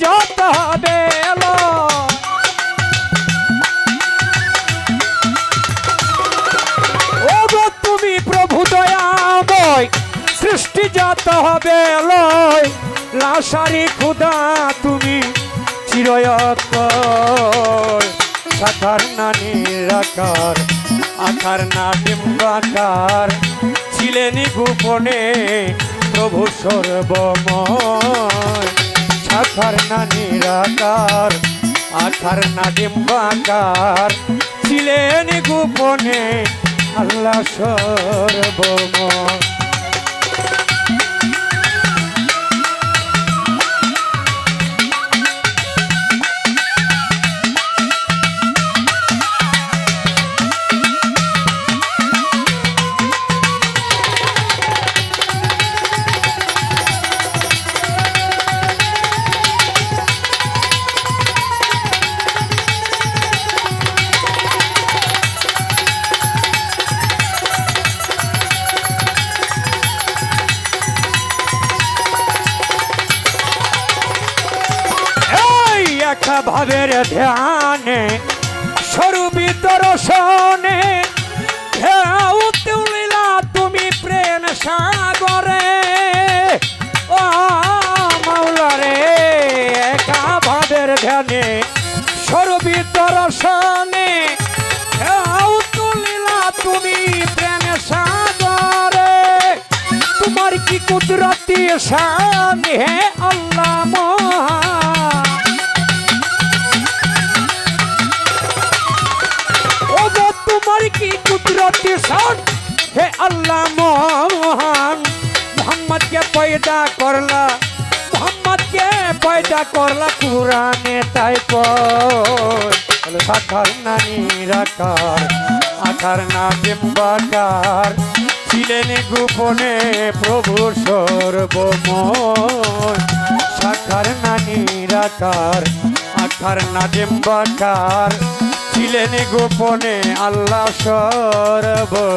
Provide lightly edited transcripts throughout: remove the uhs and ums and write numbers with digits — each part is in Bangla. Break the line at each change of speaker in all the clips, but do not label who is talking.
যত হবে ও গো তুমি প্রভু দয়াময় সৃষ্টি যত হবে লয় লাশারি খুদা তুমি চিরয়তর সাকার না নিরাকার আকার না ডিম্বাকার ছিলেন গোপনে প্রভু সর্বময় সাকার না নিরাকার আকার না ডিম্বাকার ছিলেন গোপনে আল্লাহ সর্বময়। ভাবের ধ্যানে স্বরূপিত দর্শনে ঢেউ তুলিলা তুমি প্রেম সাগরে ও মাওলা রে একা ভাবের ধ্যানে স্বরূপিত দর্শনে ঢেউ তুলিলা তুমি প্রেম সাগরে তোমার কি কুদরতি শান হে আল্লাহ মহান কি কুদরতি শান হে আল্লাহ মহান মোহাম্মদ কে পয়দা করলা কুরআনে তাই পড় সাকার না নিরাকার আকার না ডিম্বাকার ছিলেন গোপনে প্রভু সর্বময় সাকার না নিরাকার আকার না ডিম্বাকার ছিলেন গোপনে আল্লাহ সর্বময়।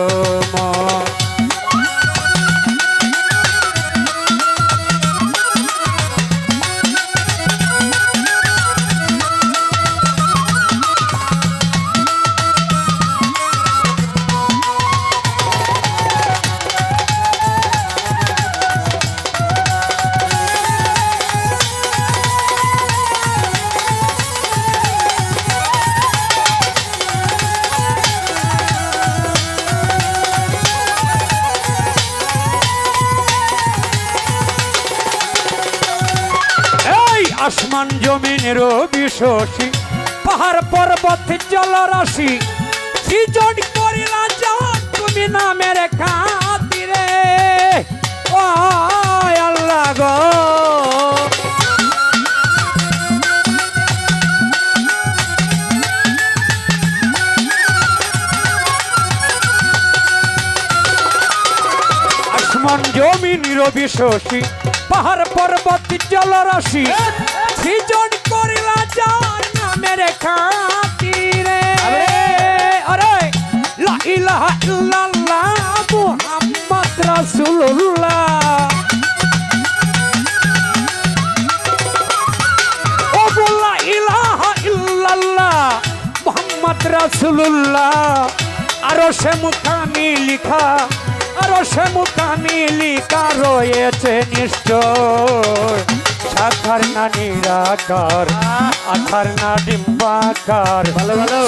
আসমান জমিনের বিশ্বসী পাহাড় পর্বত জলরাশি সৃজন করিলা জান তুমি নামের খাতিরে ও আল্লাহ গো আসমান জমিনের বিশ্বসী পাহাড় পর্বত জলরাশি সৃজন করিলা যার নামের খাতিরে আরে লা ইলাহা ইল্লাল্লাহ মুহাম্মদ রাসূলুল্লাহ ও লা ইলাহা ইল্লাল্লাহ মুহাম্মদ রাসূলুল্লাহ আরশে মুকামি লিখা রয়েছে নিশ্চয় সাকার না নিরাকার আকার না ডিম্বাকার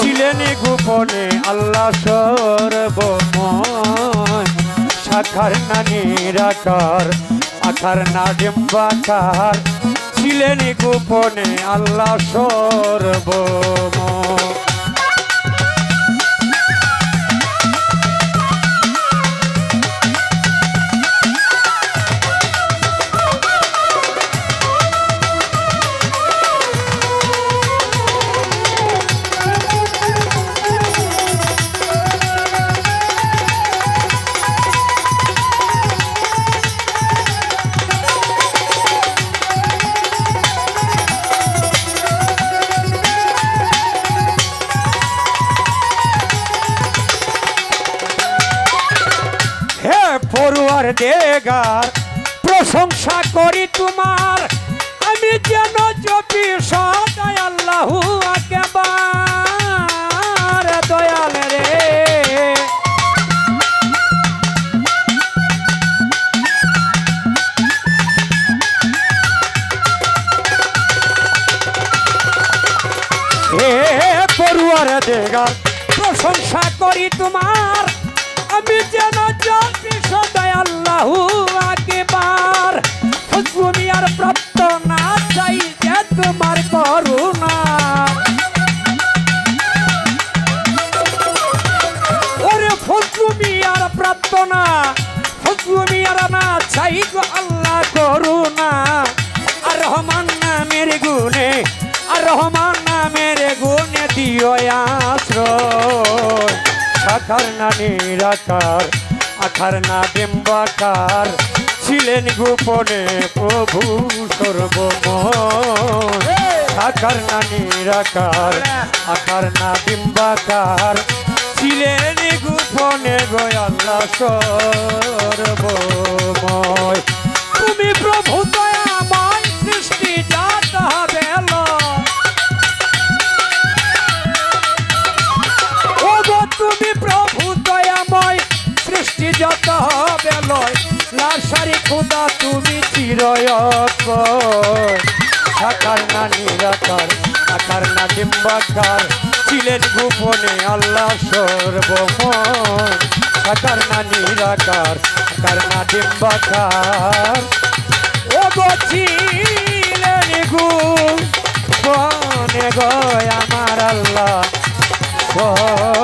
ছিলেন গোপনে আল্লাহ সর্বময় সাকার না নিরাকার আকার না ডিম্বাকার ছিলেন গোপনে আল্লাহ সর্বময়। পড়ুয়ার দেগার প্রশংসা করি তোমার আমি আমি যেন জপি সদাই আল্লাহু আকবার দয়াল রে। হে পড়ুয়ার দেগার প্রশংসা করি তোমার, আমি যেন জপি সদাই আল্লাহু আকবার। তুমি আর প্রাপ্ত না চাই যে তোমার করুণা, ওরে তুমি আর প্রাপ্ত না, তুমি আর না চাই গো আল্লাহ করুণা। আর রহমান নামের গুণে, আর রহমান নামের গুণে দিও আশ্রয়। সাকার না নিরাকার, আকার না ডিম্বাকার, ছিলেন গোপনে প্রভু সর্বময়। সাকার না নিরাকার, আকার না ডিম্বাকার, ছিলেন গোপনে গো আল্লাহ সর্বময়। তুমি প্রভু দয়াময় সৃষ্টি জাত বেল, ও গো তুমি প্রভু দয়াময় সৃষ্টি যত বেলয়, লাশারি খোদা তুমি চিরয়ৎপর। সাকার না নিরাকার, আকার না ডিম্বাকার, ছিলেন গোপনে আল্লাহ সর্বময়। সাকার না নিরাকার, আকার না ডিম্বাকার, ও গো ছিলেন গোপনে গো আমার আল্লাহ সর্বময়।